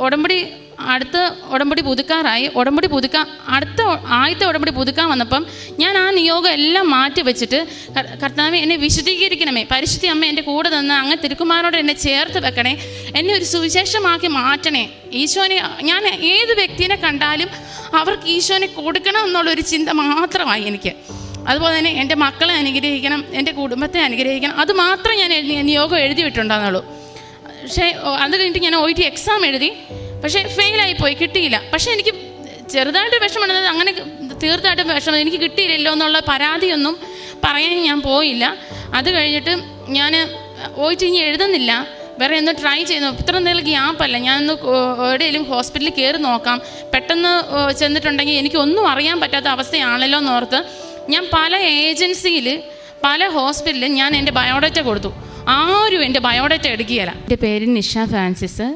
ഉടമ്പടി അടുത്ത ഉടമ്പടി പുതുക്കാറായി. ആദ്യത്തെ ഉടമ്പടി പുതുക്കാൻ വന്നപ്പം ഞാൻ ആ നിയോഗം എല്ലാം മാറ്റി വെച്ചിട്ട്, കർത്താവേ എന്നെ വിശദീകരിക്കണമേ, പരിശുദ്ധ അമ്മ എൻ്റെ കൂടെ നിന്ന് അങ്ങ് തിരുക്കുമാരനോട് എന്നെ ചേർത്ത് വെക്കണേ, എന്നെ ഒരു സുവിശേഷമാക്കി മാറ്റണേ. ഈശോനെ ഞാൻ ഏത് വ്യക്തിനെ കണ്ടാലും അവർക്ക് ഈശോനെ കൊടുക്കണം എന്നുള്ളൊരു ചിന്ത മാത്രമായി എനിക്ക്. അതുപോലെ തന്നെ എൻ്റെ മക്കളെ അനുഗ്രഹിക്കണം, എൻ്റെ കുടുംബത്തെ അനുഗ്രഹിക്കണം, അത് മാത്രം ഞാൻ നിയോഗം എഴുതി വിട്ടുണ്ടാകുന്നുള്ളൂ. പക്ഷേ അത് കഴിഞ്ഞിട്ട് ഞാൻ OET എക്സാം എഴുതി, പക്ഷേ ഫെയിലായിപ്പോയി, കിട്ടിയില്ല. പക്ഷേ എനിക്ക് ചെറുതായിട്ട് വിഷമമുള്ളത്, അങ്ങനെ തീർച്ചയായിട്ടും വിഷമം, എനിക്ക് കിട്ടിയില്ലല്ലോ എന്നുള്ള പരാതിയൊന്നും പറയാൻ ഞാൻ പോയില്ല. അത് കഴിഞ്ഞിട്ട് ഞാൻ OET ഇനി എഴുതുന്നില്ല, വേറെ ഒന്ന് ട്രൈ ചെയ്യുന്നു. ഇത്ര നേരം ഗ്യാപ്പല്ല, ഞാനൊന്ന് എവിടെയെങ്കിലും ഹോസ്പിറ്റലിൽ കയറി നോക്കാം, പെട്ടെന്ന് ചെന്നിട്ടുണ്ടെങ്കിൽ എനിക്കൊന്നും അറിയാൻ പറ്റാത്ത അവസ്ഥയാണല്ലോ എന്നോർത്ത് ഞാൻ പല ഏജൻസിയിൽ, പല ഹോസ്പിറ്റലിൽ ഞാൻ എൻ്റെ ബയോഡാറ്റ കൊടുത്തു. ആരും എൻ്റെ ബയോഡാറ്റ എടുക്കുകയില്ല. എൻ്റെ പേര് നിഷ ഫ്രാൻസിസ്.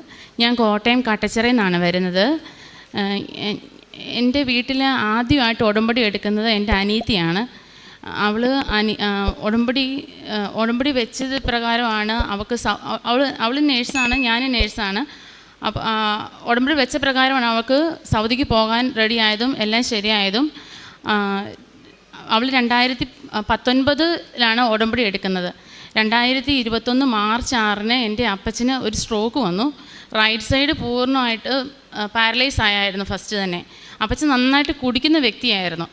ഞാൻ കോട്ടയം കട്ടച്ചിറയിൽ നിന്നാണ് വരുന്നത്. എൻ്റെ വീട്ടിൽ ആദ്യമായിട്ട് ഉടമ്പടി എടുക്കുന്നത് എൻ്റെ അനിയത്തിയാണ്. ഉടമ്പടി വെച്ചത് പ്രകാരമാണ് അവൾ നേഴ്സാണ്, ഞാനും നേഴ്സാണ്. അപ്പോൾ ഉടമ്പടി വെച്ച പ്രകാരമാണ് അവൾക്ക് സൗദിക്ക് പോകാൻ റെഡിയായതും എല്ലാം ശരിയായതും. അവൾ 2019 ഉടമ്പടി എടുക്കുന്നത്. 2021 മാർച്ച് 6 എൻ്റെ അപ്പച്ചന് ഒരു സ്ട്രോക്ക് വന്നു. റൈറ്റ് സൈഡ് പൂർണ്ണമായിട്ട് പാരലൈസ് ആയായിരുന്നു ഫസ്റ്റ് തന്നെ. അപ്പച്ചൻ നന്നായിട്ട് കുടിക്കുന്ന വ്യക്തിയായിരുന്നു.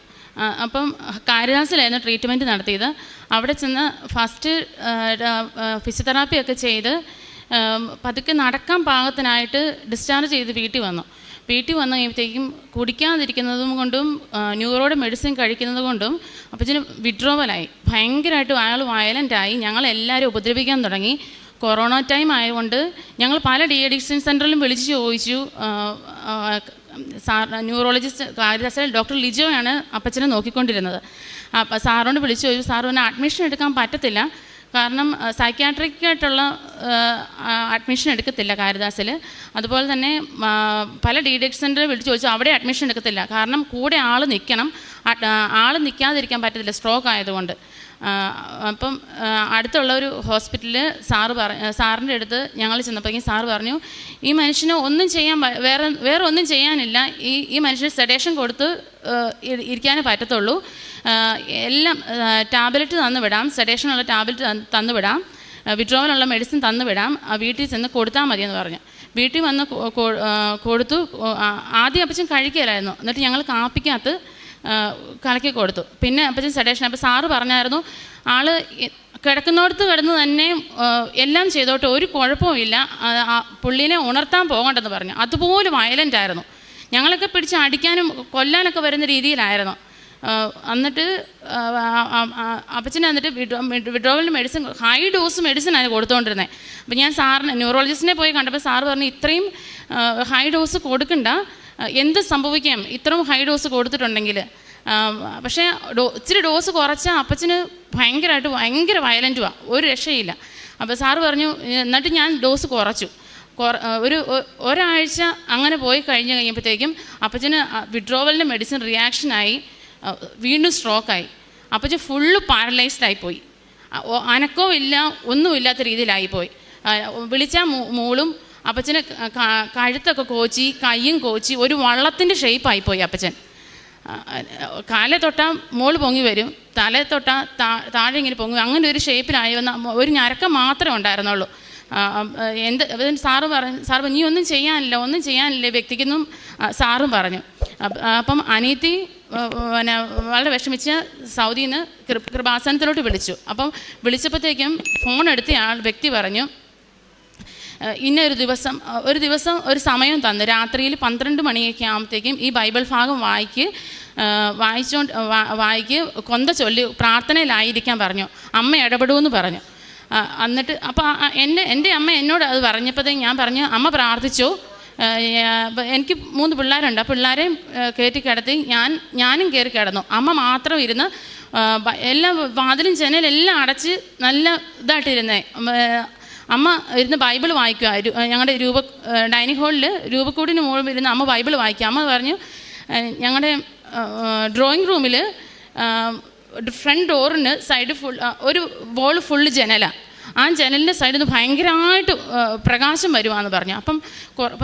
അപ്പം കാരിദാസിലായിരുന്നു ട്രീറ്റ്മെൻറ്റ് നടത്തിയത്. അവിടെ ചെന്ന് ഫസ്റ്റ് ഫിസിയോതെറാപ്പിയൊക്കെ ചെയ്ത് പതുക്കെ നടക്കാൻ പാകത്തിനായിട്ട് ഡിസ്ചാർജ് ചെയ്ത് വീട്ടിൽ വന്നു കഴിയുമ്പോഴത്തേക്കും കുടിക്കാതിരിക്കുന്നതും കൊണ്ടും ന്യൂറോയുടെ മെഡിസിൻ കഴിക്കുന്നത് കൊണ്ടും അപ്പച്ചന് വിഡ്രോവലായി. ഭയങ്കരമായിട്ട് അയാൾ വയലൻ്റായി. ഞങ്ങളെല്ലാവരും ഉപദ്രവിക്കാൻ തുടങ്ങി. കൊറോണ ടൈം ആയതുകൊണ്ട് ഞങ്ങൾ പല ഡി-അഡിക്ഷൻ സെൻറ്ററിലും വിളിച്ച് ചോദിച്ചു. ന്യൂറോളജിസ്റ്റ് കാരിദാസിൽ ഡോക്ടർ ലിജോയാണ് അപ്പച്ചനെ നോക്കിക്കൊണ്ടിരുന്നത്. സാറിനോട് വിളിച്ച് ചോദിച്ചു. സാർ പിന്നെ അഡ്മിഷൻ എടുക്കാൻ പറ്റത്തില്ല, കാരണം സൈക്യാട്രിക്കായിട്ടുള്ള അഡ്മിഷൻ എടുക്കത്തില്ല കാരിദാസിൽ. അതുപോലെ തന്നെ പല ഡി-അഡിക്ഷൻ സെൻറ്ററിൽ വിളിച്ച് ചോദിച്ചു, അവിടെ അഡ്മിഷൻ എടുക്കത്തില്ല, കാരണം കൂടെ ആൾ നിൽക്കണം, ആൾ നിൽക്കാതിരിക്കാൻ പറ്റത്തില്ല സ്ട്രോക്ക് ആയതുകൊണ്ട്. അപ്പം അടുത്തുള്ള ഒരു ഹോസ്പിറ്റലിൽ സാറിൻ്റെ അടുത്ത് ഞങ്ങൾ ചെന്നപ്പോഴേക്കും സാറ് പറഞ്ഞു, ഈ മനുഷ്യന് ഒന്നും ചെയ്യാൻ വേറെ ഒന്നും ചെയ്യാനില്ല, ഈ മനുഷ്യന് സെഡേഷൻ കൊടുത്ത് ഇരിക്കാനേ പറ്റത്തുള്ളൂ, എല്ലാം ടാബ്ലറ്റ് തന്നു വിടാം, സെഡേഷനുള്ള ടാബ്ലറ്റ് തന്നു വിടാം, വിഡ്രോവലുള്ള മെഡിസിൻ തന്നു വിടാം, വീട്ടിൽ ചെന്ന് കൊടുത്താൽ മതിയെന്ന് പറഞ്ഞു. വീട്ടിൽ വന്ന് കൊടുത്തു. ആദ്യം അപ്പച്ചൻ കഴിക്കുകയില്ലായിരുന്നു. എന്നിട്ട് ഞങ്ങൾ കാപ്പിക്കകത്ത് കലക്കി കൊടുത്തു. പിന്നെ അപ്പച്ചൻ സെഡേഷൻ. അപ്പോൾ സാറ് പറഞ്ഞായിരുന്നു, ആൾ കിടക്കുന്നിടത്ത് കിടന്ന് തന്നെ എല്ലാം ചെയ്തോട്ടെ, ഒരു കുഴപ്പമില്ല, പുള്ളീനെ ഉണർത്താൻ പോകണ്ടെന്ന് പറഞ്ഞു. അതുപോലെ വയലൻ്റ് ആയിരുന്നു. ഞങ്ങളൊക്കെ പിടിച്ച് അടിക്കാനും കൊല്ലാനൊക്കെ വരുന്ന രീതിയിലായിരുന്നു. എന്നിട്ട് അപ്പച്ചനെ എന്നിട്ട് വിഡ്രോവലിൻ്റെ മെഡിസിൻ, ഹൈ ഡോസ് മെഡിസിനാണ് കൊടുത്തുകൊണ്ടിരുന്നത്. അപ്പോൾ ഞാൻ ന്യൂറോളജിസ്റ്റിനെ പോയി കണ്ടപ്പോൾ സാറ് പറഞ്ഞു, ഇത്രയും ഹൈ ഡോസ് കൊടുക്കണ്ട, എന്ത് സംഭവിക്കാം ഇത്രയും ഹൈ ഡോസ് കൊടുത്തിട്ടുണ്ടെങ്കിൽ. പക്ഷേ ഇച്ചിരി ഡോസ് കുറച്ചാൽ അപ്പച്ചന് ഭയങ്കര വയലൻറ്റുമാണ്, ഒരു രക്ഷയില്ല. അപ്പോൾ സാറ് പറഞ്ഞു, എന്നിട്ട് ഞാൻ ഡോസ് കുറച്ചു. ഒരാഴ്ച അങ്ങനെ പോയി കഴിയുമ്പോഴത്തേക്കും അപ്പച്ചന് വിഡ്രോവലിൻ്റെ മെഡിസിൻ റിയാക്ഷനായി, വീണ്ടും സ്ട്രോക്കായി. അപ്പച്ചൻ ഫുള്ള് പാരലൈസ്ഡായിപ്പോയി, അനക്കവും ഇല്ല, ഒന്നുമില്ലാത്ത രീതിയിലായിപ്പോയി. വിളിച്ചാൽ മൂളും. അപ്പച്ചന് കഴുത്തൊക്കെ കോച്ചി, കയ്യും കോച്ചി, ഒരു വള്ളത്തിൻ്റെ ഷേപ്പായിപ്പോയി അപ്പച്ചൻ. കാലെ തൊട്ടാൽ മോള് പൊങ്ങി വരും, തല തൊട്ടാൽ താഴെ ഇങ്ങനെ പൊങ്ങി, അങ്ങനെ ഒരു ഷേപ്പിലായി വന്ന ഒരു ഞരക്കം മാത്രമേ ഉണ്ടായിരുന്നുള്ളൂ. സാറ് പറഞ്ഞു, നീ ഒന്നും ചെയ്യാനില്ല വ്യക്തിക്കെന്നും സാറും പറഞ്ഞു. അപ്പം അനിയത്തി വളരെ വിഷമിച്ച് സൗദിയിൽ നിന്ന് കൃപാസനത്തിലോട്ട് വിളിച്ചു. അപ്പം വിളിച്ചപ്പോഴത്തേക്കും ഫോൺ എടുത്ത വ്യക്തി പറഞ്ഞു, ഒരു ദിവസം ഒരു സമയം തന്നു, രാത്രിയിൽ 12 മണിയൊക്കെ ആകുമ്പോഴത്തേക്കും ഈ ബൈബിൾ ഭാഗം വായിക്ക് കൊന്ത ചൊല്ലി പ്രാർത്ഥനയിലായിരിക്കാൻ പറഞ്ഞു, അമ്മ ഇടപെടുമെന്ന് പറഞ്ഞു. എന്നിട്ട് അപ്പോൾ എൻ്റെ അമ്മ എന്നോട് അത് പറഞ്ഞപ്പോഴത്തേക്കും ഞാൻ പറഞ്ഞു, അമ്മ പ്രാർത്ഥിച്ചു. എനിക്ക് 3 പിള്ളേരുണ്ട്, ആ പിള്ളേരെയും കയറ്റി കിടത്തി ഞാനും കയറി കിടന്നു. അമ്മ മാത്രം ഇരുന്ന് എല്ലാ വാതിലും ജനലെല്ലാം അടച്ച് നല്ല ഇതായിട്ടിരുന്നേ. അമ്മ ഇരുന്ന് ബൈബിൾ വായിക്കുക. ഞങ്ങളുടെ ഡൈനിങ് ഹാളിൽ രൂപക്കൂടിന് മുകളിൽ ഇരുന്ന് അമ്മ ബൈബിൾ വായിക്കുക. അമ്മ പറഞ്ഞു, ഞങ്ങളുടെ ഡ്രോയിങ് റൂമിൽ ഫ്രണ്ട് ഡോറിന് സൈഡ് ഒരു വോൾ ഫുള്ള് ജനല, ആ ജനലിൻ്റെ സൈഡിൽ നിന്ന് ഭയങ്കരമായിട്ട് പ്രകാശം വരുവാന്ന് പറഞ്ഞു. അപ്പം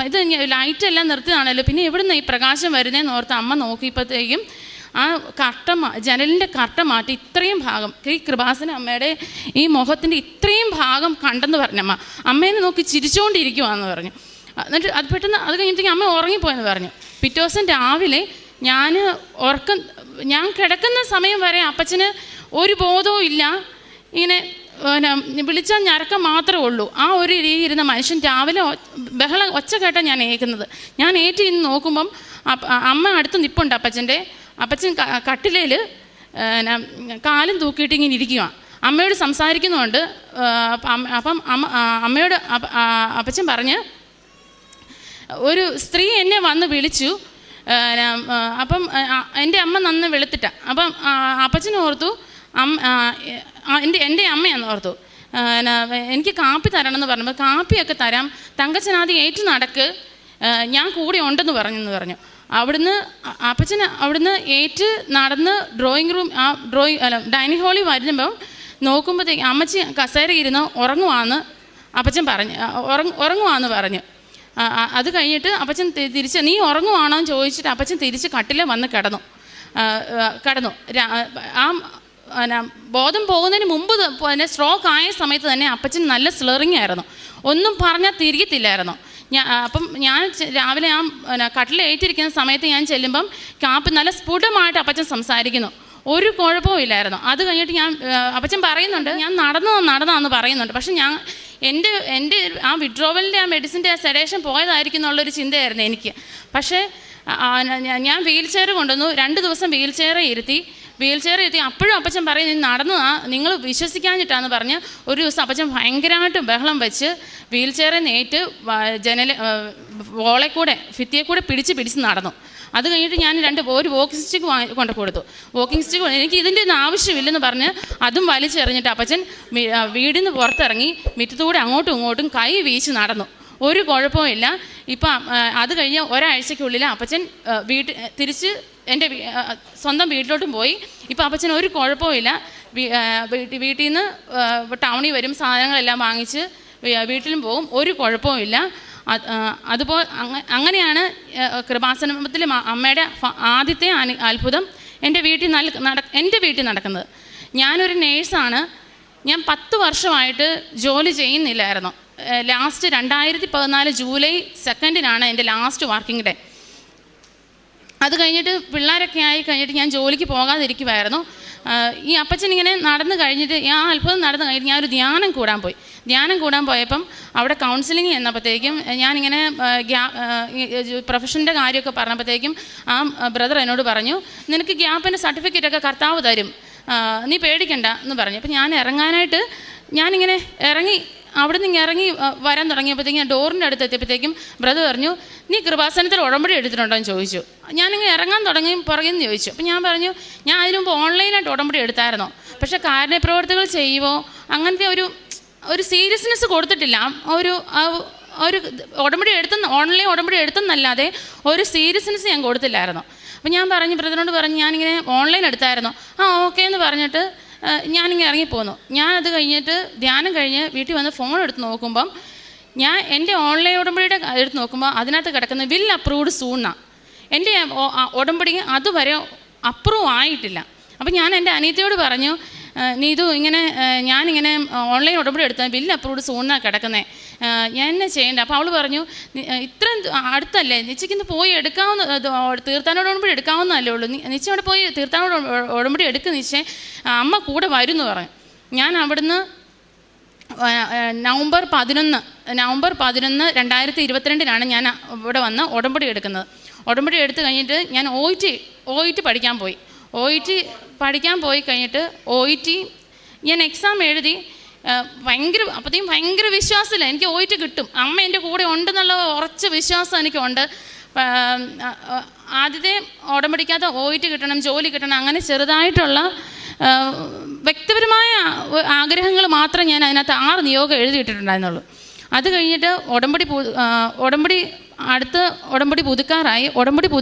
ഇത് ലൈറ്റെല്ലാം നിർത്തിയതാണല്ലോ, പിന്നെ എവിടുന്ന് ഈ പ്രകാശം വരുന്നതെന്ന് ഓർത്ത് അമ്മ നോക്കിയപ്പോഴത്തേക്കും ആ ജനലിൻ്റെ കർട്ട മാറ്റി ഇത്രയും ഭാഗം ഈ കൃപാസന അമ്മയുടെ ഈ മുഖത്തിൻ്റെ ഇത്രയും ഭാഗം കണ്ടെന്ന് പറഞ്ഞമ്മ. അമ്മേനെ നോക്കി ചിരിച്ചുകൊണ്ടിരിക്കുവാന്ന് പറഞ്ഞു. എന്നിട്ട് അത് പെട്ടെന്ന് അത് കഴിഞ്ഞിട്ടേക്ക് അമ്മ ഉറങ്ങിപ്പോയെന്ന് പറഞ്ഞു. പിറ്റേ ദിവസം രാവിലെ ഞാൻ കിടക്കുന്ന സമയം വരെ അപ്പച്ചന് ഒരു ബോധവും ഇല്ല. ഇങ്ങനെ വിളിച്ചാൽ ഞരക്കം മാത്രമേ ഉള്ളൂ. ആ ഒരു രീതി ഇരുന്ന മനുഷ്യൻ രാവിലെ ബഹളം ഒച്ച കേട്ടാണ് ഞാൻ ഏൽക്കുന്നത്. ഞാൻ ഏറ്റി ഇന്ന് നോക്കുമ്പം അമ്മ അടുത്ത് നിൽപ്പുണ്ട് അപ്പച്ചൻ്റെ. അപ്പച്ചൻ കട്ടിലേൽ കാലും തൂക്കിയിട്ട് ഇങ്ങനെ ഇരിക്കുക. അമ്മയോട് സംസാരിക്കുന്നുണ്ട്. അപ്പം അമ്മയോട് അപ്പച്ചൻ പറഞ്ഞ് ഒരു സ്ത്രീ എന്നെ വന്ന് വിളിച്ചു. അപ്പം എൻ്റെ അമ്മ നന്ന് വെളുത്തിട്ട. അപ്പം അപ്പച്ചൻ ഓർത്തു എൻ്റെ അമ്മയാന്ന് ഓർത്തു. എനിക്ക് കാപ്പി തരണമെന്ന് പറഞ്ഞപ്പോൾ കാപ്പിയൊക്കെ തരാം, തങ്കച്ചനാദ്യം ഏറ്റു നടക്ക്, ഞാൻ കൂടെ ഉണ്ടെന്ന് പറഞ്ഞു. അപ്പച്ചന് അവിടുന്ന് ഏറ്റ് നടന്ന് ഡൈനിങ് ഹാളിൽ വരുമ്പം നോക്കുമ്പോഴത്തേക്ക് അമ്മച്ചി കസേര ഇരുന്ന് ഉറങ്ങുവാന്ന് അപ്പച്ചൻ ഉറങ്ങുവാന്ന് പറഞ്ഞു. അത് കഴിഞ്ഞിട്ട് അപ്പച്ചൻ തിരിച്ച് നീ ഉറങ്ങുവാണോ എന്ന് ചോദിച്ചിട്ട് അപ്പച്ചൻ തിരിച്ച് കട്ടിലെ വന്ന് കിടന്നു. ബോധം പോകുന്നതിന് മുമ്പ് തന്നെ സ്ട്രോക്ക് ആയ സമയത്ത് തന്നെ അപ്പച്ചൻ നല്ല സ്ലറിങ് ആയിരുന്നു, ഒന്നും പറഞ്ഞാൽ തിരികത്തില്ലായിരുന്നു. അപ്പം ഞാൻ രാവിലെ കട്ടിലേറ്റിരിക്കുന്ന സമയത്ത് ഞാൻ ചെല്ലുമ്പം കാപ്പി നല്ല സ്ഫുടമായിട്ട് അപ്പച്ചൻ സംസാരിക്കുന്നു, ഒരു കുഴപ്പവും ഇല്ലായിരുന്നു. അത് കഴിഞ്ഞിട്ട് അപ്പച്ചൻ പറയുന്നുണ്ട് ഞാൻ നടന്നതെന്ന് പറയുന്നുണ്ട്. പക്ഷെ എൻ്റെ ആ വിഡ്രോവലിൻ്റെ ആ മെഡിസിൻ്റെ ആ സെഡേഷൻ പോയതായിരിക്കും എന്നുള്ളൊരു ചിന്തയായിരുന്നു എനിക്ക്. പക്ഷേ ഞാൻ വീൽ ചെയർ കൊണ്ടുവന്നു, 2 ദിവസം വീൽ ചെയർ ഇരുത്തി അപ്പോഴും അപ്പച്ചൻ പറയും നീ നടന്നതാ, നിങ്ങൾ വിശ്വസിക്കാഞ്ഞിട്ടാന്ന് പറഞ്ഞ് ഒരു ദിവസം അപ്പച്ചൻ ഭയങ്കരമായിട്ട് ബഹളം വെച്ച് വീൽ ചെയറിൽ നേറ്റ് വോളെ കൂടെ ഭിത്തിയെ കൂടെ പിടിച്ച് നടന്നു. അത് കഴിഞ്ഞിട്ട് ഞാൻ ഒരു വാക്കിംഗ് സ്റ്റിക്ക് കൊണ്ട് കൊടുത്തു. വാക്കിംഗ് സ്റ്റിക്ക് എനിക്ക് ഇതിൻ്റെ ഒന്നും ആവശ്യമില്ലെന്ന് പറഞ്ഞ് അതും വലിച്ചെറിഞ്ഞിട്ട് അപ്പച്ചൻ വീടിൽ നിന്ന് പുറത്തിറങ്ങി മുറ്റത്തൂടെ അങ്ങോട്ടും ഇങ്ങോട്ടും കൈ വീശി നടന്നു, ഒരു കുഴപ്പവും ഇല്ല. ഇപ്പം അത് കഴിഞ്ഞ് ഒരാഴ്ചയ്ക്കുള്ളിൽ അപ്പച്ചൻ തിരിച്ച് എൻ്റെ സ്വന്തം വീട്ടിലോട്ടും പോയി. ഇപ്പം അപ്പച്ചൻ ഒരു കുഴപ്പവും ഇല്ല. വീട്ടിൽ നിന്ന് ടൗണിൽ വരും, സാധനങ്ങളെല്ലാം വാങ്ങിച്ച് വീട്ടിലും പോകും, ഒരു കുഴപ്പവും ഇല്ല. അതുപോലെ അങ്ങനെയാണ് കൃപാസനത്തിൽ അമ്മയുടെ ആദ്യത്തെ അത്ഭുതം എൻ്റെ വീട്ടിൽ നടക്കുന്നത്. ഞാനൊരു നേഴ്സാണ്. ഞാൻ 10 വർഷമായിട്ട് ജോലി ചെയ്യുന്നില്ലായിരുന്നു. ലാസ്റ്റ് 2014 ജൂലൈ 2 എൻ്റെ ലാസ്റ്റ് വർക്കിംഗ് ഡേ. അത് കഴിഞ്ഞിട്ട് പിള്ളേരൊക്കെ ആയി കഴിഞ്ഞിട്ട് ഞാൻ ജോലിക്ക് പോകാതിരിക്കുമായിരുന്നു. ഈ അപ്പച്ചൻ ഇങ്ങനെ നടന്നു കഴിഞ്ഞിട്ട് ആ അത്ഭുതം നടന്നു കഴിഞ്ഞിട്ട് ഞാനൊരു ധ്യാനം കൂടാൻ പോയപ്പം അവിടെ കൗൺസിലിംഗ് ചെന്നപ്പോഴത്തേക്കും ഞാനിങ്ങനെ പ്രൊഫഷൻ്റെ കാര്യമൊക്കെ പറഞ്ഞപ്പോഴത്തേക്കും ആ ബ്രദർ എന്നോട് പറഞ്ഞു നിനക്ക് ഗ്യാപ്പിൻ്റെ സർട്ടിഫിക്കറ്റൊക്കെ കർത്താവ് തരും, നീ പേടിക്കണ്ട എന്ന് പറഞ്ഞു. അപ്പം ഞാൻ ഇറങ്ങാനായിട്ട് ഞാനിങ്ങനെ അവിടെ നിന്ന് ഇറങ്ങി വരാൻ തുടങ്ങിയപ്പോഴത്തേക്കും ഞാൻ ഡോറിൻ്റെ അടുത്ത് എത്തിയപ്പോഴത്തേക്കും ബ്രദർ പറഞ്ഞു നീ കൃപാസനത്തിൽ ഉടമ്പടി എടുത്തിട്ടുണ്ടോ എന്ന് ചോദിച്ചു. ഞാനിങ്ങനെ ഇറങ്ങാൻ പുറകെന്ന് ചോദിച്ചു. അപ്പം ഞാൻ പറഞ്ഞു ഞാൻ അതിനു മുമ്പ് ഓൺലൈനായിട്ട് ഉടമ്പടി എടുത്തായിരുന്നു, പക്ഷേ കാരുണ്യപ്രവർത്തികൾ ചെയ്യുമോ അങ്ങനത്തെ ഒരു സീരിയസ്നെസ് കൊടുത്തിട്ടില്ല. ഒരു ഓൺലൈൻ ഉടമ്പടി എടുത്തെന്നല്ലാതെ ഒരു സീരിയസ്നെസ് ഞാൻ കൊടുത്തില്ലായിരുന്നു. അപ്പം ഞാൻ ബ്രദറിനോട് പറഞ്ഞു ഞാനിങ്ങനെ ഓൺലൈൻ എടുത്തായിരുന്നു. ഓക്കെ എന്ന് പറഞ്ഞിട്ട് ഞാനിങ്ങനെ ഇറങ്ങിപ്പോന്നു. ഞാനത് കഴിഞ്ഞിട്ട് ധ്യാനം കഴിഞ്ഞ് വീട്ടിൽ വന്ന് ഫോൺ എടുത്ത് നോക്കുമ്പം എൻ്റെ ഓൺലൈൻ ഉടമ്പടിയുടെ എടുത്ത് നോക്കുമ്പോൾ അതിനകത്ത് കിടക്കുന്ന വിൽ അപ്രൂവ്ഡ് സൂണാണ്. എൻ്റെ ഉടമ്പടി അതുവരെ അപ്രൂവ് ആയിട്ടില്ല. അപ്പം ഞാൻ എൻ്റെ അനിയത്തിയോട് പറഞ്ഞു നീതു ഞാനിങ്ങനെ ഓൺലൈൻ ഉടമ്പടി എടുത്താൽ ബില്ല് അപ്രൂവ്ഡ് സൂണാണ് കിടക്കുന്നത്, ഞാൻ എന്നെ ചെയ്യേണ്ട. അപ്പോൾ അവൾ പറഞ്ഞു ഇത്രയും അടുത്തല്ലേ നിശ്ചയ്ക്ക് പോയി എടുക്കാവുന്ന തീർത്ഥാടന ഉടമ്പടി എടുക്കാവുന്നതല്ലേ ഉള്ളൂ, നിശ്ചയം അവിടെ പോയി തീർത്ഥാടന ഉടമ്പടി എടുക്കുന്ന നിശ്ചയം അമ്മ കൂടെ വരും എന്ന് പറഞ്ഞു. ഞാൻ അവിടുന്ന് നവംബർ 11 2022 ഞാൻ ഇവിടെ വന്ന് ഉടമ്പടി എടുക്കുന്നത്. ഉടമ്പടി എടുത്ത് കഴിഞ്ഞിട്ട് ഞാൻ OET പഠിക്കാൻ പോയി കഴിഞ്ഞിട്ട് OET ഞാൻ എക്സാം എഴുതി. അപ്പോഴത്തേക്കും ഭയങ്കര വിശ്വാസമില്ല, എനിക്ക് OET കിട്ടും, അമ്മ എൻ്റെ കൂടെ ഉണ്ടെന്നുള്ള ഉറച്ച വിശ്വാസം എനിക്കുണ്ട്. ആദ്യത്തെ ഉടമ്പടിക്കാത്ത OET കിട്ടണം, ജോലി കിട്ടണം, അങ്ങനെ ചെറുതായിട്ടുള്ള വ്യക്തിപരമായ ആഗ്രഹങ്ങൾ മാത്രം ഞാൻ അതിനകത്ത് 6 നിയോഗം എഴുതിയിട്ടിട്ടുണ്ടായിരുന്നുള്ളൂ. അത് കഴിഞ്ഞിട്ട് ഉടമ്പടി അടുത്ത ഉടമ്പടി പുതുക്കാറായി.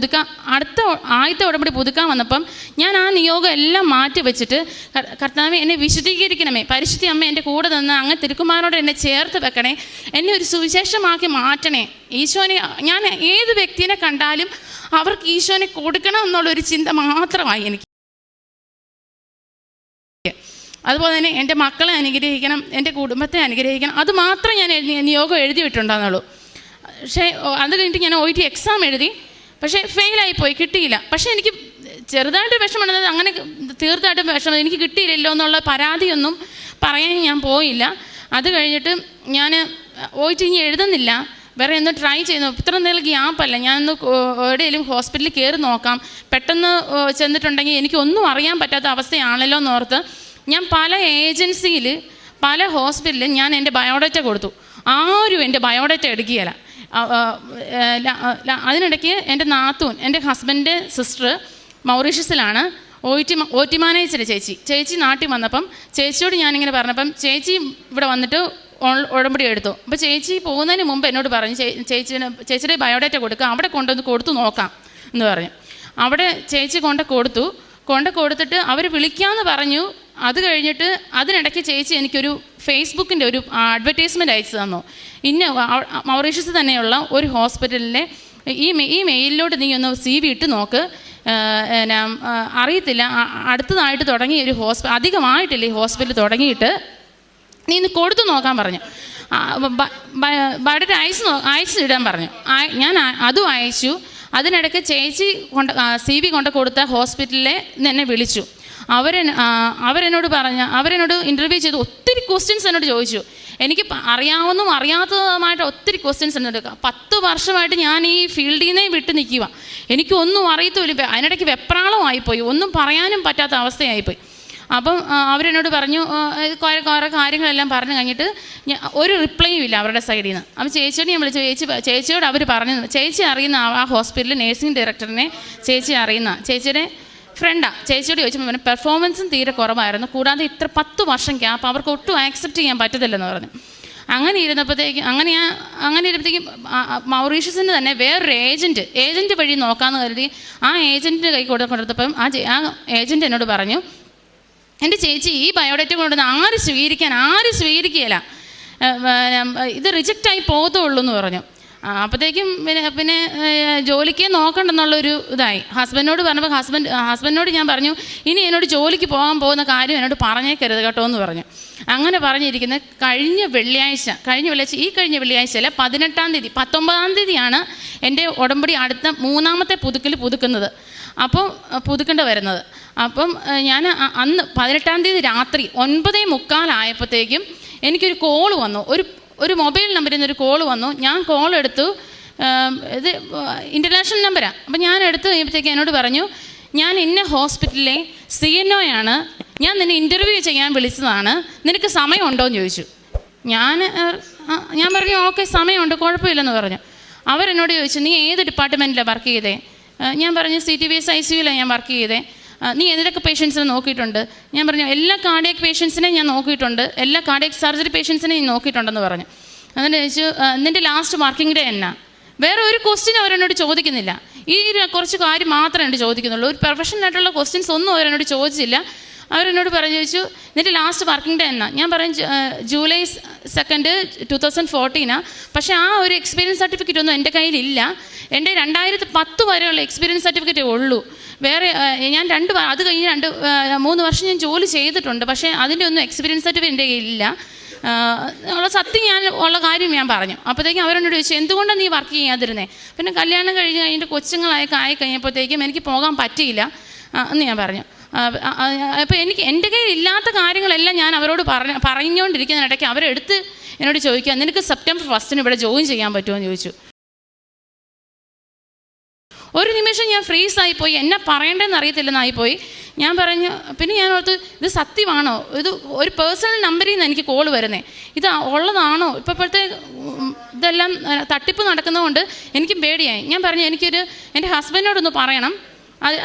ആദ്യത്തെ ഉടമ്പടി പുതുക്കാൻ വന്നപ്പം ഞാൻ ആ നിയോഗം എല്ലാം മാറ്റി വെച്ചിട്ട്, കർത്താവേ എന്നെ വിശുദ്ധീകരിക്കണമേ, പരിശുദ്ധി അമ്മ എൻ്റെ കൂടെ നിന്ന് അങ്ങ് തിരുക്കുമാരനോട് എന്നെ ചേർത്ത് വെക്കണേ, എന്നെ ഒരു സുവിശേഷമാക്കി മാറ്റണേ. ഈശോനെ, ഞാൻ ഏത് വ്യക്തിനെ കണ്ടാലും അവർക്ക് ഈശോനെ കൊടുക്കണം എന്നുള്ളൊരു ചിന്ത മാത്രമായി എനിക്ക്. അതുപോലെ തന്നെ എൻ്റെ മക്കളെ അനുഗ്രഹിക്കണം, എൻ്റെ കുടുംബത്തെ അനുഗ്രഹിക്കണം, അത് മാത്രം ഞാൻ നിയോഗം എഴുതിയിട്ടുണ്ടെന്നുള്ളൂ. പക്ഷേ അത് കഴിഞ്ഞിട്ട് ഞാൻ OET എക്സാം എഴുതി, പക്ഷേ ഫെയിലായിപ്പോയി, കിട്ടിയില്ല. പക്ഷേ എനിക്ക് ചെറുതായിട്ട് വിഷമമുണ്ടെന്നത്, അങ്ങനെ തീർച്ചയായിട്ടും വിഷമം, എനിക്ക് കിട്ടിയില്ലല്ലോ എന്നുള്ള പരാതിയൊന്നും പറയാൻ ഞാൻ പോയില്ല. അത് കഴിഞ്ഞിട്ട് ഞാൻ OET ഇനി എഴുതുന്നില്ല, വേറെ ഒന്ന് ട്രൈ ചെയ്യുന്നു. ഇത്ര നേരം ഗ്യാപ്പല്ല, ഞാനൊന്ന് എവിടെയെങ്കിലും ഹോസ്പിറ്റലിൽ കയറി നോക്കാം, പെട്ടെന്ന് ചെന്നിട്ടുണ്ടെങ്കിൽ എനിക്കൊന്നും അറിയാൻ പറ്റാത്ത അവസ്ഥയാണല്ലോ എന്നോർത്ത് ഞാൻ പല ഏജൻസിയിൽ, പല ഹോസ്പിറ്റലിൽ ഞാൻ എൻ്റെ ബയോഡേറ്റ കൊടുത്തു. ആരും എൻ്റെ ബയോഡേറ്റ എടുക്കുകയില്ല. അതിനിടയ്ക്ക് എൻ്റെ നാത്തൂൻ, എൻ്റെ ഹസ്ബൻഡ് സിസ്റ്റർ മൗറീഷ്യസിലാണ്, OT മാനേജർ ചേച്ചി നാട്ടിൽ വന്നപ്പം ചേച്ചിയോട് ഞാനിങ്ങനെ പറഞ്ഞപ്പം ചേച്ചി ഇവിടെ വന്നിട്ട് ഉടമ്പടി എടുത്തു. അപ്പോൾ ചേച്ചി പോകുന്നതിന് മുമ്പ് എന്നോട് പറഞ്ഞു, ചേച്ചിയുടെ ബയോഡേറ്റ കൊടുക്കുക, അവിടെ കൊണ്ടുവന്ന് കൊടുത്തു നോക്കാം എന്ന് പറഞ്ഞു. അവിടെ ചേച്ചി കൊടുത്തിട്ട് അവർ വിളിക്കാമെന്ന് പറഞ്ഞു. അത് കഴിഞ്ഞിട്ട് അതിനിടയ്ക്ക് ചേച്ചി എനിക്കൊരു ഫേസ്ബുക്കിൻ്റെ ഒരു അഡ്വർടൈസ്മെൻറ്റ് അയച്ചു തന്നു. മൗറീഷ്യസ് തന്നെയുള്ള ഒരു ഹോസ്പിറ്റലിലെ ഈ മെയിലിലോട്ട് നീ ഒന്ന് CV ഇട്ട് നോക്ക്, അറിയത്തില്ല, അടുത്തതായിട്ട് തുടങ്ങിയ ഒരു അധികമായിട്ടില്ല ഈ ഹോസ്പിറ്റൽ തുടങ്ങിയിട്ട്, നീ ഇന്ന് കൊടുത്തു നോക്കാൻ പറഞ്ഞു. ബയോഡേറ്റ അയച്ചിടാൻ പറഞ്ഞു. ഞാൻ അതും അയച്ചു. അതിനിടയ്ക്ക് ചേച്ചി CV കൊണ്ട് കൊടുത്ത ഹോസ്പിറ്റലിലെ എന്നെ വിളിച്ചു. അവരെന്നോട് ഇൻ്റർവ്യൂ ചെയ്ത് ഒത്തിരി ക്വസ്റ്റ്യൻസ് എന്നോട് ചോദിച്ചു. എനിക്ക് അറിയാവുന്നതും അറിയാത്തതുമായിട്ട് ഒത്തിരി ക്വസ്റ്റ്യൻസ് എന്നോട്. 10 വർഷമായിട്ട് ഞാൻ ഈ ഫീൽഡിൽ നിന്നേ വിട്ട് നിൽക്കുക, എനിക്കൊന്നും അറിയത്തില്ല. അതിനിടയ്ക്ക് വെപ്രാളമായിപ്പോയി, ഒന്നും പറയാനും പറ്റാത്ത അവസ്ഥയായിപ്പോയി. അപ്പം അവരെന്നോട് പറഞ്ഞു, കുറേ കാര്യങ്ങളെല്ലാം പറഞ്ഞു കഴിഞ്ഞിട്ട് ഒരു റിപ്ലൈയും ഇല്ല അവരുടെ സൈഡിൽ നിന്ന്. അപ്പം ചേച്ചിയോട് ഞാൻ വിളിച്ചു. ചേച്ചിയോട് അവർ പറഞ്ഞു, ചേച്ചി അറിയുന്ന ആ ഹോസ്പിറ്റലിൽ നേഴ്സിംഗ് ഡയറക്ടറിനെ ചേച്ചി അറിയുന്ന, ചേച്ചിയുടെ ഫ്രണ്ടാണ്. ചേച്ചിയോട് ചോദിച്ചപ്പോൾ പറഞ്ഞു പെർഫോമൻസും തീരെ കുറവായിരുന്നു, കൂടാതെ ഇത്ര 10 വർഷം ഗ്യാപ്പ് അവർക്ക് ഒട്ടും ആക്സെപ്റ്റ് ചെയ്യാൻ പറ്റത്തില്ലെന്ന് പറഞ്ഞു. അങ്ങനെ ഇരുന്നപ്പോഴത്തേക്കും മൗറീഷ്യസിന് തന്നെ വേറൊരു ഏജൻറ്റ് വഴി നോക്കാമെന്ന് കരുതി ആ ഏജൻറ്റിൻ്റെ കൈ കൊടുത്തപ്പം ആ ഏജൻറ്റ് എന്നോട് പറഞ്ഞു, എൻ്റെ ചേച്ചി ഈ ബയോഡേറ്റ കൊണ്ടുവന്ന് ആരും സ്വീകരിക്കുകയില്ല, ഇത് റിജക്റ്റായി പോകത്തുള്ളൂ എന്ന് പറഞ്ഞു. അപ്പോഴത്തേക്കും പിന്നെ ജോലിക്ക് നോക്കണ്ടെന്നുള്ളൊരു ഇതായി. ഹസ്ബൻഡിനോട് പറഞ്ഞപ്പോൾ ഹസ്ബൻഡിനോട് ഞാൻ പറഞ്ഞു, ഇനി എന്നോട് ജോലിക്ക് പോകുന്ന കാര്യം എന്നോട് പറഞ്ഞേക്കരുത് കേട്ടോ എന്ന് പറഞ്ഞു. അങ്ങനെ പറഞ്ഞിരിക്കുന്നത് കഴിഞ്ഞ വെള്ളിയാഴ്ച അല്ല, 18-ാം തീയതി 19-ാം തീയതിയാണ് എൻ്റെ ഉടമ്പടി അടുത്ത 3ാമത്തെ പുതുക്കുന്നത്. അപ്പം പുതുക്കേണ്ട വരുന്നത്. അപ്പം ഞാൻ അന്ന് 18-ാം തീയതി രാത്രി 9:45 ആയപ്പോഴത്തേക്കും എനിക്കൊരു കോള് വന്നു. ഒരു മൊബൈൽ നമ്പറിൽ നിന്നൊരു കോള് വന്നു. ഞാൻ കോൾ എടുത്തു. ഇത് ഇൻ്റർനാഷണൽ നമ്പറാണ്. അപ്പം ഞാൻ എടുത്ത് കഴിയുമ്പോഴത്തേക്ക് എന്നോട് പറഞ്ഞു, ഞാൻ ഇന്ന ഹോസ്പിറ്റലിലെ CNO ആണ്, ഞാൻ നിന്നെ ഇൻ്റർവ്യൂ ചെയ്യാൻ വിളിച്ചതാണ്, നിനക്ക് സമയമുണ്ടോ എന്ന് ചോദിച്ചു. ഞാൻ പറഞ്ഞു ഓക്കെ സമയമുണ്ട്, കുഴപ്പമില്ലെന്ന് പറഞ്ഞു. അവരെന്നോട് ചോദിച്ചു, നീ ഏത് ഡിപ്പാർട്ട്മെൻറ്റിലാണ് വർക്ക് ചെയ്തേ? ഞാൻ പറഞ്ഞു CTVS ICUവിലാണ് ഞാൻ വർക്ക് ചെയ്തേ. നീ ഏതൊക്കെ പേഷ്യൻസിനെ നോക്കിയിട്ടുണ്ട്? ഞാൻ പറഞ്ഞു എല്ലാ കാർഡിയക് പേഷ്യൻസിനെ ഞാൻ നോക്കിയിട്ടുണ്ട്, എല്ലാ കാർഡിയക് സർജറി പേഷ്യൻസിനെ ഞാൻ നോക്കിയിട്ടുണ്ടെന്ന് പറഞ്ഞു. അങ്ങനെ ചോദിച്ചു, നിൻ്റെ ലാസ്റ്റ് വർക്കിംഗ് ഡേ എന്നാ? വേറെ ഒരു ക്വസ്റ്റ്യൻ അവരെന്നോട് ചോദിക്കുന്നില്ല, ഈ കുറച്ച് കാര്യം മാത്രമേ എന്നോട് ചോദിക്കുന്നുള്ളൂ. ഒരു പ്രൊഫഷണലായിട്ടുള്ള ക്വസ്റ്റ്യൻസ് ഒന്നും അവരെന്നോട് ചോദിച്ചില്ല. അവരെന്നോട് ചോദിച്ചു, നിൻ്റെ ലാസ്റ്റ് വർക്കിംഗ് ഡേ എന്നാ? ഞാൻ പറഞ്ഞു July 2, 2014. പക്ഷേ ആ ഒരു എക്സ്പീരിയൻസ് സർട്ടിഫിക്കറ്റ് ഒന്നും എൻ്റെ കയ്യിലില്ല. എൻ്റെ 2010 വരെയുള്ള എക്സ്പീരിയൻസ് സർട്ടിഫിക്കറ്റേ ഉള്ളൂ. വേറെ ഞാൻ അത് കഴിഞ്ഞ് 3 വർഷം ഞാൻ ജോലി ചെയ്തിട്ടുണ്ട്, പക്ഷേ അതിൻ്റെ ഒന്നും എക്സ്പീരിയൻസ് സർട്ടിഫിക്കറ്റ് എൻ്റെ കയ്യിലില്ല. ഉള്ള സത്യം ഉള്ള കാര്യം ഞാൻ പറഞ്ഞു. അപ്പോഴത്തേക്കും അവരെന്നോട് ചോദിച്ചു, എന്തുകൊണ്ടാണ് നീ വർക്ക് ചെയ്യാതിരുന്നേ? പിന്നെ കല്യാണം കഴിഞ്ഞിട്ട് ആയി കഴിഞ്ഞപ്പോഴത്തേക്കും എനിക്ക് പോകാൻ പറ്റിയില്ല എന്ന് ഞാൻ പറഞ്ഞു. അപ്പോൾ എൻ്റെ കയ്യിൽ ഇല്ലാത്ത കാര്യങ്ങളെല്ലാം ഞാൻ അവരോട് പറഞ്ഞുകൊണ്ടിരിക്കുന്നതിനിടയ്ക്ക് അവരെടുത്ത് എന്നോട് ചോദിക്കുക, നിനക്ക് September 1 ഇവിടെ ജോയിൻ ചെയ്യാൻ പറ്റുമോ എന്ന് ചോദിച്ചു. ഒരു നിമിഷം ഞാൻ ഫ്രീസായിപ്പോയി, എന്നെ പറയേണ്ടതെന്ന് അറിയത്തില്ലെന്നായിപ്പോയി. ഞാൻ പറഞ്ഞു, പിന്നെ ഞാൻ ഓർത്തു, ഇത് സത്യമാണോ? ഇത് ഒരു പേഴ്സണൽ നമ്പറിൽ നിന്ന് എനിക്ക് കോൾ വരുന്നേ, ഇത് ഉള്ളതാണോ? ഇപ്പോഴത്തെ ഇതെല്ലാം തട്ടിപ്പ് നടക്കുന്നതുകൊണ്ട് എനിക്കും പേടിയായി. ഞാൻ പറഞ്ഞു, എൻ്റെ ഹസ്ബൻഡിനോടൊന്ന് പറയണം,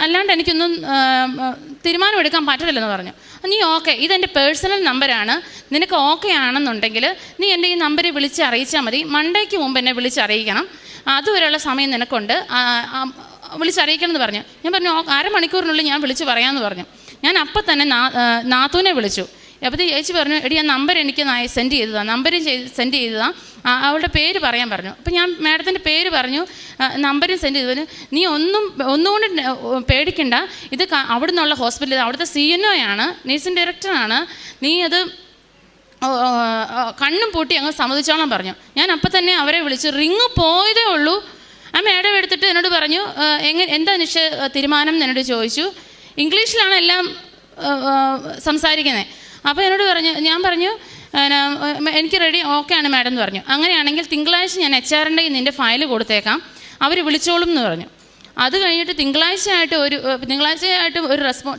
അല്ലാണ്ട് എനിക്കൊന്നും തീരുമാനമെടുക്കാൻ പറ്റില്ലെന്ന് പറഞ്ഞു. നീ ഓക്കെ, ഇതെൻ്റെ പേഴ്സണൽ നമ്പറാണ്, നിനക്ക് ഓക്കെ ആണെന്നുണ്ടെങ്കിൽ നീ എൻ്റെ ഈ നമ്പറിൽ വിളിച്ച് അറിയിച്ചാൽ മതി. മണ്ടേക്ക് മുമ്പ് എന്നെ വിളിച്ചറിയിക്കണം, അതുവരെയുള്ള സമയം നിനക്കുണ്ട്, വിളിച്ചറിയിക്കണം എന്ന് പറഞ്ഞു. ഞാൻ പറഞ്ഞു അരമണിക്കൂറിനുള്ളിൽ ഞാൻ വിളിച്ച് പറയാമെന്ന് പറഞ്ഞു. ഞാൻ അപ്പം തന്നെ നാത്തൂനെ വിളിച്ചു. അപ്പോൾ ചേച്ചി പറഞ്ഞു, എടി ആ നമ്പർ എനിക്ക് സെൻഡ് ചെയ്തതാണ്, നമ്പരും സെൻഡ് ചെയ്തതാണ്, അവളുടെ പേര് പറയാൻ പറഞ്ഞു. അപ്പോൾ ഞാൻ മാഡത്തിൻ്റെ പേര് പറഞ്ഞു, നമ്പരും സെൻഡ് ചെയ്തു. നീ ഒന്നുകൊണ്ട് പേടിക്കണ്ട, ഇത് അവിടെ നിന്നുള്ള ഹോസ്പിറ്റലിൽ അവിടുത്തെ CNO ആണ്, നേഴ്സിംഗ് ഡയറക്ടറാണ്, നീ അത് കണ്ണും പൂട്ടി അങ്ങ് സമ്മതിച്ചോളാൻ പറഞ്ഞു. ഞാൻ അപ്പം തന്നെ അവരെ വിളിച്ചു. റിങ് പോയതേ ഉള്ളൂ, ആ മാഡം എടുത്തിട്ട് എന്നോട് പറഞ്ഞു, എന്താ തീരുമാനം എന്നോട് ചോദിച്ചു. ഇംഗ്ലീഷിലാണ് എല്ലാം സംസാരിക്കുന്നത്. അപ്പോൾ എന്നോട് പറഞ്ഞു, ഞാൻ പറഞ്ഞു എനിക്ക് റെഡി, ഓക്കെ ആണ് മാഡം എന്ന് പറഞ്ഞു. അങ്ങനെയാണെങ്കിൽ തിങ്കളാഴ്ച ഞാൻ HR-ൻ്റെ നിൻ്റെ ഫയൽ കൊടുത്തേക്കാം, അവർ വിളിച്ചോളും എന്ന് പറഞ്ഞു. അത് കഴിഞ്ഞിട്ട് തിങ്കളാഴ്ചയായിട്ട് ഒരു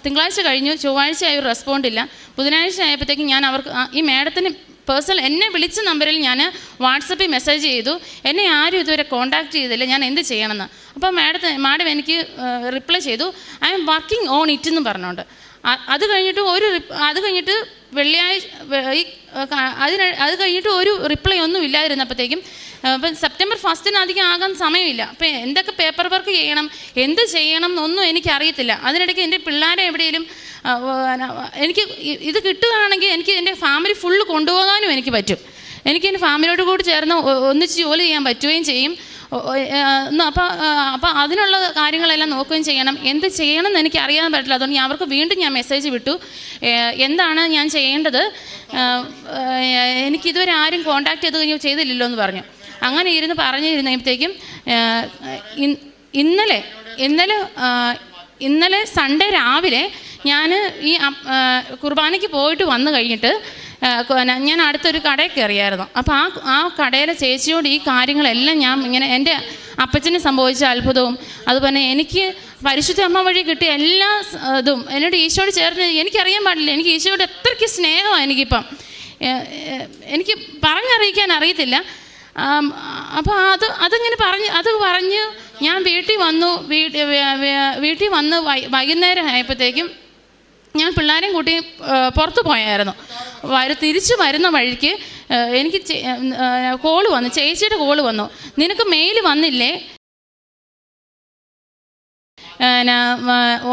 തിങ്കളാഴ്ച കഴിഞ്ഞു, ചൊവ്വാഴ്ചയായി ഒരു റെസ്പോണ്ട് ഇല്ല. ബുധനാഴ്ച ആയപ്പോഴത്തേക്കും ഞാൻ അവർക്ക് ഈ മാഡത്തിന് പേഴ്സണൽ എന്നെ വിളിച്ച നമ്പറിൽ ഞാൻ വാട്സപ്പിൽ മെസ്സേജ് ചെയ്തു, എന്നെ ആരും ഇതുവരെ കോൺടാക്റ്റ് ചെയ്തില്ല, ഞാൻ എന്ത് ചെയ്യണമെന്ന്. അപ്പോൾ മാഡം എനിക്ക് റിപ്ലൈ ചെയ്തു, I am working on it എന്ന് പറഞ്ഞുകൊണ്ട്. അത് കഴിഞ്ഞിട്ട് വെള്ളിയാഴ്ച അത് കഴിഞ്ഞിട്ട് ഒരു റിപ്ലൈ ഒന്നും ഇല്ലാതിരുന്നപ്പോഴത്തേക്കും അപ്പം സെപ്റ്റംബർ 1 അധികം ആകാൻ സമയമില്ല. അപ്പം എന്തൊക്കെ പേപ്പർ വർക്ക് ചെയ്യണം, എന്ത് ചെയ്യണം എന്നൊന്നും എനിക്കറിയത്തില്ല. അതിനിടയ്ക്ക് എൻ്റെ പിള്ളേരെ എവിടെയെങ്കിലും എനിക്ക് ഇത് കിട്ടുകയാണെങ്കിൽ എനിക്ക് എൻ്റെ ഫാമിലി ഫുള്ള് കൊണ്ടുപോകാനും എനിക്ക് പറ്റും. എനിക്ക് എൻ്റെ ഫാമിലിയോട് കൂടി ചേർന്ന് ഒന്നിച്ച് ജോലി ചെയ്യാൻ പറ്റുകയും ചെയ്യും. അപ്പോൾ അതിനുള്ള കാര്യങ്ങളെല്ലാം നോക്കുകയും ചെയ്യണം. എന്ത് ചെയ്യണം എന്ന് എനിക്ക് അറിയാൻ പറ്റില്ല. അതുകൊണ്ട് അവർക്ക് വീണ്ടും ഞാൻ മെസ്സേജ് വിട്ടു, എന്താണ് ഞാൻ ചെയ്യേണ്ടത്, എനിക്കിതുവരെ ആരും കോൺടാക്റ്റ് ചെയ്തില്ലല്ലോ എന്ന് പറഞ്ഞു. അങ്ങനെ പറഞ്ഞിരുന്നപ്പോഴത്തേക്കും ഇന്നലെ സൺഡേ രാവിലെ ഞാൻ ഈ കുർബാനയ്ക്ക് പോയിട്ട് വന്നു കഴിഞ്ഞിട്ട് ഞാൻ അടുത്തൊരു കടയിൽ കയറിയായിരുന്നു. അപ്പോൾ ആ കടയിലെ ചേച്ചിയോട് ഈ കാര്യങ്ങളെല്ലാം ഞാൻ ഇങ്ങനെ എൻ്റെ അപ്പച്ചന് സംഭവിച്ച അത്ഭുതവും അതുപോലെ എനിക്ക് പരിശുദ്ധ അമ്മ വഴി കിട്ടിയ എല്ലാ ഇതും എന്നോട് ഈശോയോട് ചേർന്ന് എനിക്കറിയാൻ പാടില്ല. എനിക്ക് ഈശോയോട് എത്രയ്ക്ക് സ്നേഹമാണ് എനിക്കിപ്പം, എനിക്ക് പറഞ്ഞറിയിക്കാൻ അറിയത്തില്ല. അപ്പോൾ അതിങ്ങനെ പറഞ്ഞ് ഞാൻ വീട്ടിൽ വന്ന് വൈകുന്നേരം ആയപ്പോഴത്തേക്കും ഞാൻ പിള്ളേരെയും കൂട്ടി പുറത്ത് പോയായിരുന്നു. തിരിച്ചു വരുന്ന വഴിക്ക് എനിക്ക് കോള് വന്നു, ചേച്ചിയുടെ കോള് വന്നു, നിനക്ക് മെയിൽ വന്നില്ലേ,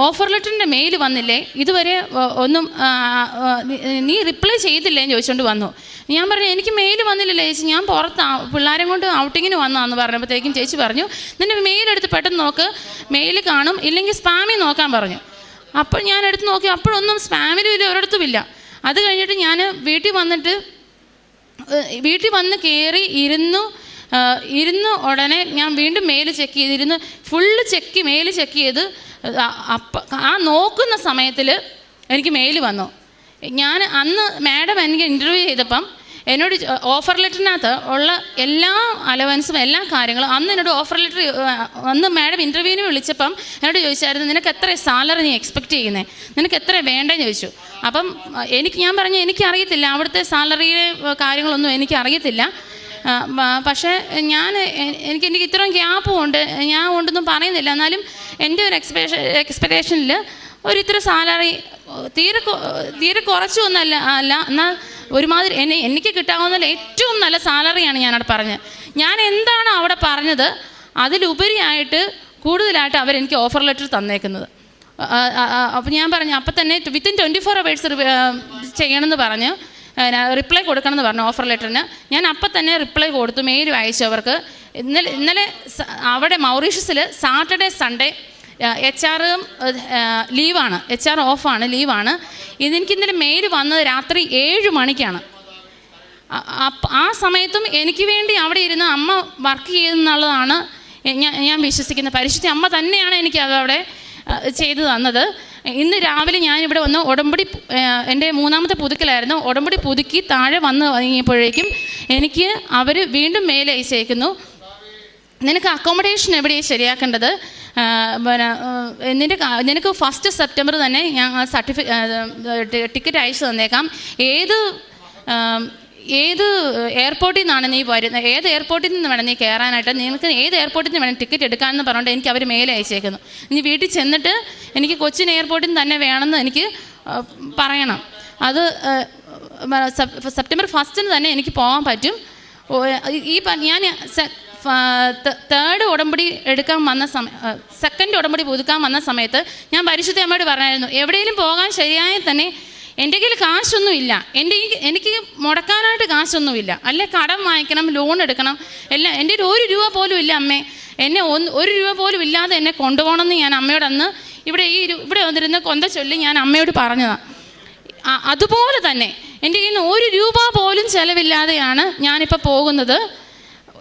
ഓഫർ ലെറ്ററിൻ്റെ മെയിൽ വന്നില്ലേ, ഇതുവരെ ഒന്നും നീ റിപ്ലൈ ചെയ്തില്ലേ എന്ന് ചോദിച്ചുകൊണ്ട് വന്നു. ഞാൻ പറഞ്ഞു എനിക്ക് മെയിൽ വന്നില്ലല്ലേ ചേച്ചി, ഞാൻ പുറത്ത് പിള്ളേരെ കൊണ്ട് ഔട്ടിങ്ങിന് വന്നതാന്ന് പറഞ്ഞപ്പോഴത്തേക്കും ചേച്ചി പറഞ്ഞു, നിൻ്റെ മെയിലെടുത്ത് പെട്ടെന്ന് നോക്ക്, മെയിൽ കാണും, ഇല്ലെങ്കിൽ സ്പാമിൽ നോക്കാൻ പറഞ്ഞു. അപ്പോൾ ഞാൻ എടുത്ത് നോക്കി, അപ്പോഴൊന്നും സ്പാമിലും ഇല്ല, ഒരിടത്തുമില്ല. അത് കഴിഞ്ഞിട്ട് ഞാൻ വീട്ടിൽ വന്ന് കയറി ഇരുന്ന് ഉടനെ ഞാൻ വീണ്ടും മെയിൽ ചെക്ക് ചെയ്തിരുന്നു, ഫുള്ള് മെയിൽ ചെക്ക് ചെയ്ത് ആ നോക്കുന്ന സമയത്തിൽ എനിക്ക് മെയിൽ വന്നു. ഞാൻ അന്ന് മാഡം എനിക്ക് ഇൻ്റർവ്യൂ ചെയ്തപ്പം എന്നോട് ഓഫർ ലെറ്ററിനകത്ത് ഉള്ള എല്ലാ അലവൻസും എല്ലാ കാര്യങ്ങളും എന്നോട് ഓഫർ ലെറ്റർ അന്ന് മാഡം ഇൻ്റർവ്യൂവിന് വിളിച്ചപ്പം എന്നോട് ചോദിച്ചായിരുന്നു, നിനക്ക് എത്ര സാലറി നീ എക്സ്പെക്റ്റ് ചെയ്യുന്നത്, നിനക്ക് എത്ര വേണ്ടെന്ന് ചോദിച്ചു. അപ്പം ഞാൻ പറഞ്ഞു എനിക്കറിയത്തില്ല, അവിടുത്തെ സാലറിയുടെ കാര്യങ്ങളൊന്നും എനിക്കറിയത്തില്ല, പക്ഷേ എനിക്ക് ഇത്രയും ഗ്യാപ്പും ഉണ്ട്, ഞാൻ ഉണ്ടെന്നും പറയുന്നില്ല, എന്നാലും എൻ്റെ ഒരു എക്സ്പെക്റ്റേഷനിൽ ഇത്ര സാലറി തീരെ കുറച്ചൊന്നല്ല എന്നാൽ ഒരുമാതിരി എനിക്ക് കിട്ടാവുന്ന ഏറ്റവും നല്ല സാലറിയാണ് ഞാനവിടെ പറഞ്ഞത്. ഞാൻ എന്താണോ അവിടെ പറഞ്ഞത് അതിലുപരിയായിട്ട് കൂടുതലായിട്ട് അവരെനിക്ക് ഓഫർ ലെറ്റർ തന്നേക്കുന്നത്. അപ്പോൾ ഞാൻ പറഞ്ഞു, അപ്പം തന്നെ വിത്തിൻ 24 hours ചെയ്യണമെന്ന് പറഞ്ഞു, റിപ്ലൈ കൊടുക്കണമെന്ന് പറഞ്ഞു ഓഫർ ലെറ്ററിന്. ഞാൻ അപ്പം തന്നെ റിപ്ലൈ കൊടുത്തു, മെയിൽ അയച്ചു അവർക്ക്. ഇന്നലെ അവിടെ മൗറീഷ്യസിൽ സാറ്റർഡേ സൺഡേ HR ലീവാണ്, HR ഓഫാണ്, ലീവാണ്. ഇതെനിക്ക് ഇന്നലെ മെയിൽ വന്നത് രാത്രി 7 മണിക്കാണ്. ആ സമയത്തും എനിക്ക് വേണ്ടി അവിടെ ഇരുന്ന് അമ്മ വർക്ക് ചെയ്യുന്നുള്ളതാണ് ഞാൻ വിശ്വസിക്കുന്നത്. പരിശുദ്ധ അമ്മ തന്നെയാണ് എനിക്ക് അതവിടെ ചെയ്തു തന്നത്. ഇന്ന് രാവിലെ ഞാനിവിടെ വന്ന് ഉടമ്പടി, എൻ്റെ 3ാമത്തെ പുതുക്കലായിരുന്നു, ഉടമ്പടി പുതുക്കി താഴെ വന്ന് കഴിഞ്ഞപ്പോഴേക്കും എനിക്ക് അവർ വീണ്ടും മെയിൽ അയച്ചേക്കുന്നു, നിനക്ക് അക്കോമഡേഷൻ എവിടെയാണ് ശരിയാക്കേണ്ടത്, നിനക്ക് 1 സെപ്റ്റംബർ തന്നെ ഞാൻ ടിക്കറ്റ് അയച്ചു തന്നേക്കാം, ഏത് എയർപോർട്ടിൽ നിന്നാണ് നീ വരുന്നത്, ഏത് എയർപോർട്ടിൽ നിന്ന് വേണം നീ കയറാനായിട്ട്, നിനക്ക് ഏത് എയർപോർട്ടിൽ നിന്ന് വേണം ടിക്കറ്റ് എടുക്കാമെന്ന് പറഞ്ഞുകൊണ്ട് എനിക്ക് അവർ മെയിൽ അയച്ചേക്കുന്നു. ഇനി വീട്ടിൽ ചെന്നിട്ട് എനിക്ക് കൊച്ചിൻ എയർപോർട്ടിൽ നിന്ന് തന്നെ വേണമെന്ന് എനിക്ക് പറയണം. അത് സെപ്റ്റംബർ 1 തന്നെ എനിക്ക് പോകാൻ പറ്റും. ഞാൻ തേർഡ് ഉടമ്പടി എടുക്കാൻ വന്ന സെക്കൻഡ് ഉടമ്പടി പുതുക്കാൻ വന്ന സമയത്ത് ഞാൻ പരിശുദ്ധ അമ്മയോട് പറഞ്ഞായിരുന്നു, എവിടെയെങ്കിലും പോകാൻ ശരിയായ തന്നെ എൻ്റെ കയ്യിൽ കാശൊന്നുമില്ല, എനിക്ക് മുടക്കാനായിട്ട് കാശൊന്നുമില്ല, അല്ലെ കടം വാങ്ങിക്കണം, ലോൺ എടുക്കണം, എല്ലാം എൻ്റെ ഒരു രൂപ പോലും ഇല്ല അമ്മേ, എന്നെ ഒരു രൂപ പോലും ഇല്ലാതെ എന്നെ കൊണ്ടുപോകണമെന്ന് ഞാൻ അമ്മയോട് അന്ന് ഇവിടെ വന്നിരുന്ന കൊന്ത ചൊല്ലി ഞാൻ അമ്മയോട് പറഞ്ഞതാണ്. അതുപോലെ തന്നെ എൻ്റെ കയ്യിൽ നിന്ന് ഒരു രൂപ പോലും ചിലവില്ലാതെയാണ് ഞാനിപ്പോൾ പോകുന്നത്.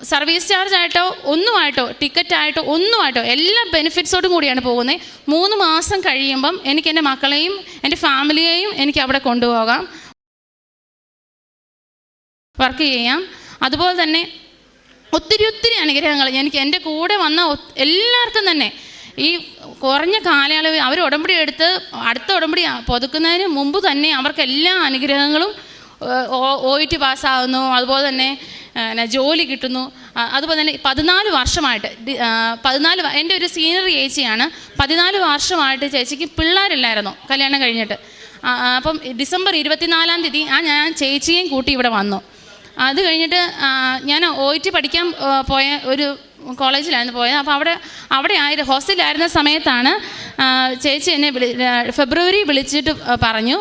സർവീസ് ചാർജായിട്ടോ ഒന്നുമായിട്ടോ ടിക്കറ്റായിട്ടോ ഒന്നുമായിട്ടോ എല്ലാ ബെനിഫിറ്റ്സോടും കൂടിയാണ് പോകുന്നത്. 3 മാസം കഴിയുമ്പം എനിക്ക് എൻ്റെ മക്കളെയും എൻ്റെ ഫാമിലിയെയും എനിക്ക് അവിടെ കൊണ്ടുപോകാം, വർക്ക് ചെയ്യാം. അതുപോലെ തന്നെ ഒത്തിരി അനുഗ്രഹങ്ങൾ എനിക്ക് എൻ്റെ കൂടെ വന്ന എല്ലാവർക്കും തന്നെ ഈ കുറഞ്ഞ കാലയളവിൽ അവർ ഉടമ്പടി എടുത്ത് അടുത്ത ഉടമ്പടി പുതുക്കുന്നതിന് മുമ്പ് തന്നെ അവർക്ക് എല്ലാ അനുഗ്രഹങ്ങളും OET പാസ്സാകുന്നു, അതുപോലെ തന്നെ ജോലി കിട്ടുന്നു. അതുപോലെ തന്നെ 14 വർഷമായിട്ട് എൻ്റെ ഒരു സീനിയർ ചേച്ചിയാണ്. 14 വർഷമായിട്ട് ചേച്ചിക്ക് പിള്ളേരില്ലായിരുന്നു കല്യാണം കഴിഞ്ഞിട്ട്. അപ്പം ഡിസംബർ 24-ാം തീയതി ഞാൻ ചേച്ചിയെയും കൂട്ടി ഇവിടെ വന്നു. അത് കഴിഞ്ഞിട്ട് ഞാൻ OET പഠിക്കാൻ പോയ ഒരു കോളേജിലായിരുന്നു പോയത്. അപ്പോൾ അവിടെ ഹോസ്റ്റലിലായിരുന്ന സമയത്താണ് ചേച്ചി എന്നെ ഫെബ്രുവരി വിളിച്ചിട്ട് പറഞ്ഞു,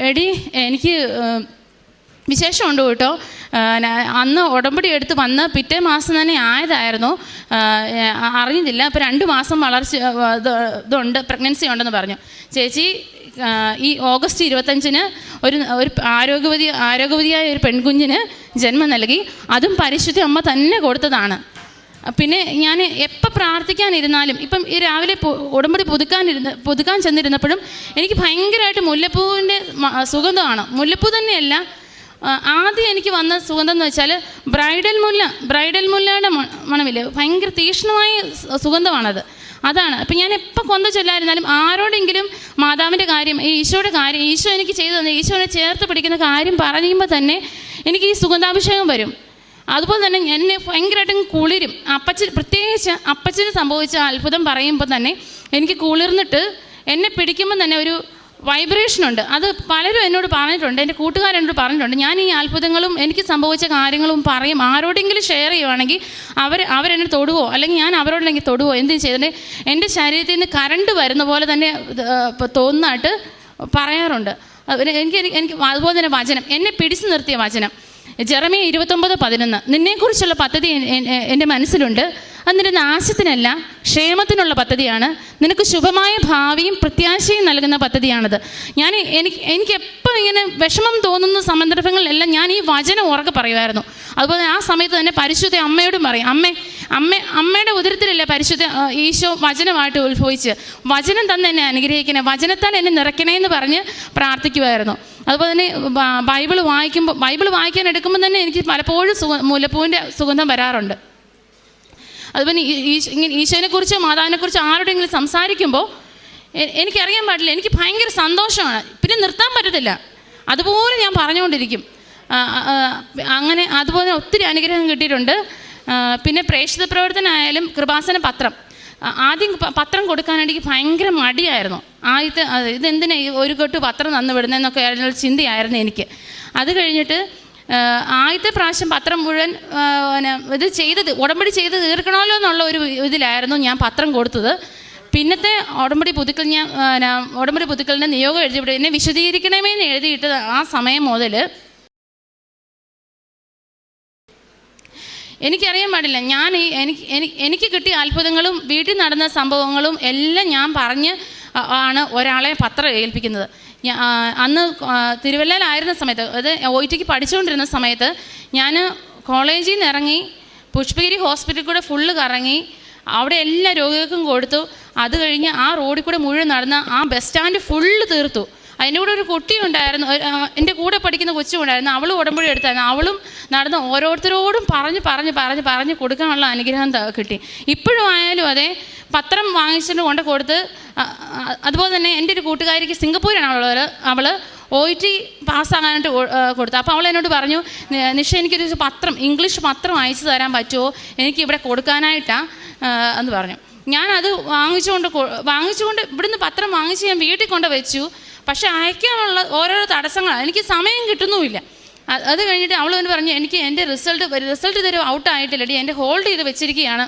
എടി എനിക്ക് വിശേഷമുണ്ട് കേട്ടോ, അന്ന് ഉടമ്പടി എടുത്ത് വന്ന് പിറ്റേ മാസം തന്നെ ആയതായിരുന്നു, അറിഞ്ഞില്ല, ഇപ്പോൾ 2 മാസം വളർച്ച ഇതുണ്ട്, പ്രഗ്നൻസി ഉണ്ടെന്ന് പറഞ്ഞു. ചേച്ചി ഈ ഓഗസ്റ്റ് 25-ന് ഒരു ആരോഗ്യവതിയായ ഒരു പെൺകുഞ്ഞിന് ജന്മം നൽകി. അതും പരിശുദ്ധ അമ്മ തന്നെ കൊടുത്തതാണ്. പിന്നെ ഞാൻ എപ്പോൾ പ്രാർത്ഥിക്കാനിരുന്നാലും, ഇപ്പം ഈ രാവിലെ ഉടമ്പടി പുതുക്കാൻ ചെന്നിരുന്നപ്പോഴും എനിക്ക് ഭയങ്കരമായിട്ട് മുല്ലപ്പൂവിൻ്റെ സുഗന്ധമാണ്. മുല്ലപ്പൂ തന്നെയല്ല, ആദ്യം എനിക്ക് വന്ന സുഗന്ധം എന്ന് വെച്ചാൽ ബ്രൈഡൽ മുല്ലയുടെ മണമില്ലേ, ഭയങ്കര തീക്ഷ്ണമായ സുഗന്ധമാണത്. അതാണ്. അപ്പം ഞാൻ എപ്പോൾ കൊന്ത ചൊല്ലായിരുന്നാലും ആരോടെങ്കിലും മാതാവിൻ്റെ കാര്യം, ഈശോയുടെ കാര്യം, ഈശോ എനിക്ക് ചെയ്തു തന്നെ ഈശോനെ ചേർത്ത് പിടിക്കുന്ന കാര്യം പറയുമ്പോൾ തന്നെ എനിക്ക് ഈ സുഗന്ധാഭിഷേകം വരും. അതുപോലെ തന്നെ എന്നെ ഭയങ്കരമായിട്ടും കുളിരും. പ്രത്യേകിച്ച് അപ്പച്ചന് സംഭവിച്ച അത്ഭുതം പറയുമ്പോൾ തന്നെ എനിക്ക് കുളിർന്നിട്ട് എന്നെ പിടിക്കുമ്പോൾ തന്നെ ഒരു വൈബ്രേഷനുണ്ട്. അത് പലരും എന്നോട് പറഞ്ഞിട്ടുണ്ട്, എൻ്റെ കൂട്ടുകാരെന്നോട് പറഞ്ഞിട്ടുണ്ട്. ഞാൻ ഈ അത്ഭുതങ്ങളും എനിക്ക് സംഭവിച്ച കാര്യങ്ങളും പറയും, ആരോടെങ്കിലും ഷെയർ ചെയ്യുവാണെങ്കിൽ അവരെന്നെ തൊടുവോ അല്ലെങ്കിൽ ഞാൻ അവരോടെങ്കിൽ തൊടുവോ എന്ത് ചെയ്തിട്ട് എൻ്റെ ശരീരത്തിൽ നിന്ന് കറണ്ട് വരുന്ന പോലെ തന്നെ തോന്നായിട്ട് പറയാറുണ്ട്. എനിക്ക് അതുപോലെ തന്നെ വചനം, എന്നെ പിടിച്ചു നിർത്തിയ വചനം ജെറമിയ 29:11, നിന്നെക്കുറിച്ചുള്ള പദ്ധതി എൻ്റെ മനസ്സിലുണ്ട്, അത് നിന്റെ നാശത്തിനല്ല ക്ഷേമത്തിനുള്ള പദ്ധതിയാണ്, നിനക്ക് ശുഭമായ ഭാവിയും പ്രത്യാശയും നൽകുന്ന പദ്ധതിയാണത്. എനിക്ക് എപ്പോൾ ഇങ്ങനെ വിഷമം തോന്നുന്ന സന്ദർഭങ്ങളിലെല്ലാം ഞാൻ ഈ വചനം ഉറക്കെ പറയുമായിരുന്നു. അതുപോലെ ആ സമയത്ത് തന്നെ പരിശുദ്ധ അമ്മയോടും പറയും, അമ്മയുടെ ഉദരത്തിലല്ലേ പരിശുദ്ധ ഈശോ വചനമായിട്ട് ഉത്ഭവിച്ച്, വചനം തന്നെ എന്നെ അനുഗ്രഹിക്കണേ, വചനത്താൽ എന്നെ നിറയ്ക്കണേ എന്ന് പറഞ്ഞ് പ്രാർത്ഥിക്കുമായിരുന്നു. അതുപോലെ തന്നെ ബൈബിൾ വായിക്കാൻ എടുക്കുമ്പോൾ തന്നെ എനിക്ക് പലപ്പോഴും മുല്ലപ്പൂവിൻ്റെ സുഗന്ധം വരാറുണ്ട്. അതുപോലെ ഈശോനെക്കുറിച്ചോ മാതാവിനെക്കുറിച്ചോ ആരോടെങ്കിലും സംസാരിക്കുമ്പോൾ എനിക്കറിയാൻ പാടില്ല, എനിക്ക് ഭയങ്കര സന്തോഷമാണ്, പിന്നെ നിർത്താൻ പറ്റത്തില്ല, അതുപോലെ ഞാൻ പറഞ്ഞുകൊണ്ടിരിക്കും. അങ്ങനെ അതുപോലെ ഒത്തിരി അനുഗ്രഹം കിട്ടിയിട്ടുണ്ട്. പിന്നെ പ്രേക്ഷിത പ്രവർത്തനമായാലും കൃപാസന പത്രം, ആദ്യം പത്രം കൊടുക്കാനായിട്ട് എനിക്ക് ഭയങ്കര മടിയായിരുന്നു. ആദ്യത്തെ ഇതെന്തിനാ ഒരു കെട്ട് പത്രം തന്നു വിടുന്നതെന്നൊക്കെ ആയിരുന്ന ചിന്തയായിരുന്നു എനിക്ക്. അത് കഴിഞ്ഞിട്ട് ആദ്യത്തെ പ്രാവശ്യം പത്രം മുഴുവൻ ഉടമ്പടി ചെയ്ത് തീർക്കണമല്ലോ എന്നുള്ള ഒരു ഇതിലായിരുന്നു ഞാൻ പത്രം കൊടുത്തത്. പിന്നത്തെ ഉടമ്പടി പുതുക്കലിൻ്റെ നിയോഗം എഴുതിയിട്ട് എന്നെ വിശദീകരിക്കണമെന്ന് എഴുതിയിട്ട് ആ സമയം മുതൽ എനിക്കറിയാൻ പാടില്ല, എനിക്ക് കിട്ടിയ അത്ഭുതങ്ങളും വീട്ടിൽ നടന്ന സംഭവങ്ങളും എല്ലാം ഞാൻ പറഞ്ഞ് ആണ് ഒരാളെ പത്രം ഏൽപ്പിക്കുന്നത്. അന്ന് തിരുവല്ലയിലായിരുന്ന സമയത്ത്, അത് OETക്ക് പഠിച്ചുകൊണ്ടിരുന്ന സമയത്ത് ഞാൻ കോളേജിൽ നിന്ന് ഇറങ്ങി പുഷ്പഗിരി ഹോസ്പിറ്റലിൽ കൂടെ ഫുള്ള് കറങ്ങി അവിടെ എല്ലാ രോഗികൾക്കും കൊടുത്തു. അത് കഴിഞ്ഞ് ആ റോഡിൽ കൂടെ മുഴുവൻ നടന്ന ആ ബസ് സ്റ്റാൻഡ് ഫുള്ള് തീർത്തു. അതിൻ്റെ കൂടെ ഒരു കുട്ടി ഉണ്ടായിരുന്നു, എൻ്റെ കൂടെ പഠിക്കുന്ന കൊച്ചും ഉണ്ടായിരുന്നു, അവളും ഉടമ്പടി എടുത്തായിരുന്നു. അവളും നടന്ന് ഓരോരുത്തരോടും പറഞ്ഞ് കൊടുക്കാനുള്ള അനുഗ്രഹം കിട്ടി. ഇപ്പോഴും ആയാലും അതെ, പത്രം വാങ്ങിച്ചിട്ട് കൊണ്ട് കൊടുത്ത്. അതുപോലെ തന്നെ എൻ്റെ ഒരു കൂട്ടുകാരിക്ക് സിംഗപ്പൂരാണ് അവൾ OET പാസ്സാകാനായിട്ട് കൊടുത്തു. അപ്പോൾ അവൾ എന്നോട് പറഞ്ഞു, നിഷ എനിക്കൊരു ഇംഗ്ലീഷ് പത്രം അയച്ചു തരാൻ പറ്റുമോ, എനിക്കിവിടെ കൊടുക്കാനായിട്ടാണ് എന്ന് പറഞ്ഞു. ഞാനത് വാങ്ങിച്ചുകൊണ്ട് ഇവിടുന്ന് പത്രം വാങ്ങിച്ച് ഞാൻ വീട്ടിൽ കൊണ്ട് വെച്ചു. പക്ഷെ അയക്കാനുള്ള ഓരോരോ തടസ്സങ്ങൾ, എനിക്ക് സമയം കിട്ടുന്നുമില്ല. അത് കഴിഞ്ഞിട്ട് അവൾ തന്നെ പറഞ്ഞു, എനിക്ക് എൻ്റെ റിസൾട്ട് ഇതുവരെ ഔട്ടായിട്ടില്ലടി, എൻ്റെ ഹോൾഡ് ചെയ്ത് വെച്ചിരിക്കുകയാണ്,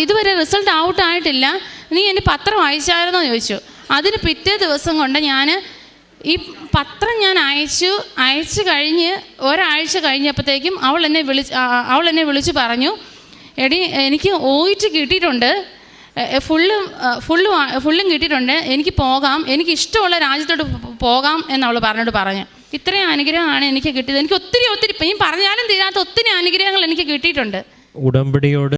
ഇതുവരെ റിസൾട്ട് ഔട്ടായിട്ടില്ല, നീ എൻ്റെ പത്രം അയച്ചായിരുന്നോ ചോദിച്ചു. അതിന് പിറ്റേ ദിവസം കൊണ്ട് ഞാൻ ഈ പത്രം ഞാൻ അയച്ചു കഴിഞ്ഞ് ഒരാഴ്ച കഴിഞ്ഞപ്പോഴത്തേക്കും അവൾ എന്നെ വിളിച്ച് പറഞ്ഞു, എടി എനിക്ക് OET കിട്ടിയിട്ടുണ്ട്, ഫുള്ളും കിട്ടിയിട്ടുണ്ട്, എനിക്ക് പോകാം, എനിക്ക് ഇഷ്ടമുള്ള രാജ്യത്തോട്ട് പോകാം എന്നവൾ പറഞ്ഞു. ഇത്രയും അനുഗ്രഹമാണ് എനിക്ക് കിട്ടിയത്. എനിക്ക് ഒത്തിരി ഇപ്പം പറഞ്ഞാലും തീരാത്ത ഒത്തിരി അനുഗ്രഹങ്ങൾ എനിക്ക് കിട്ടിയിട്ടുണ്ട്. ഉടമ്പടിയോട്